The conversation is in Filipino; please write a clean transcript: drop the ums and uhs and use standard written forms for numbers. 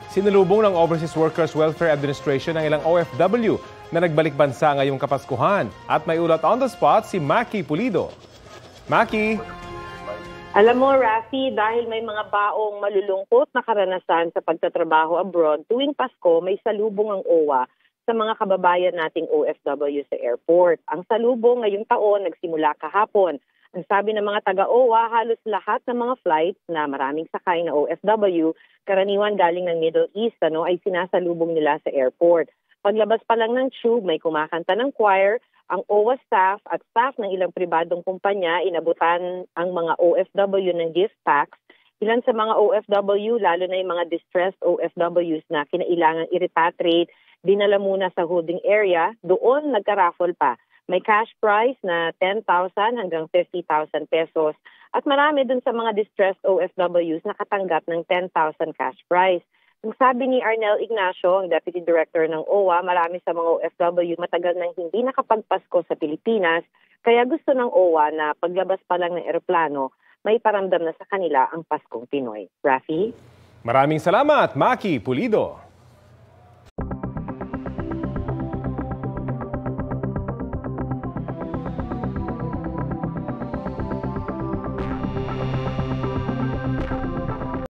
Sinalubong ng Overseas Workers Welfare Administration ang ilang OFW na nagbalik bansa ngayong Kapaskuhan. At may ulat on the spot si Maki Pulido. Maki! Alam mo, Rafi, dahil may mga baong malulungkot na karanasan sa pagtatrabaho abroad, tuwing Pasko may salubong ang OWA sa mga kababayan nating OFW sa airport. Ang salubong ngayong taon nagsimula kahapon. Ang sabi ng mga taga-OWA, halos lahat ng mga flights na maraming sakay na OFW, karaniwan galing ng Middle East, ay sinasalubong nila sa airport. Paglabas pa lang ng tube, may kumakanta ng choir. Ang OWA staff at staff ng ilang pribadong kumpanya inabutan ang mga OFW ng gift packs. Ilan sa mga OFW, lalo na yung mga distressed OFWs na kinailangang i-repatriate, dinala muna sa holding area. Doon nagka-raffle pa. May cash prize na 10,000 hanggang 50,000 pesos. At marami dun sa mga distressed OFWs nakatanggap ng 10,000 cash prize. Ang sabi ni Arnel Ignacio, ang Deputy Director ng OWA, marami sa mga OFW matagal nang hindi nakapagpasko sa Pilipinas, kaya gusto ng OWA na paglabas pa lang ng eroplano, may paramdam na sa kanila ang Paskong Pinoy. Rafi? Maraming salamat, Maki Pulido.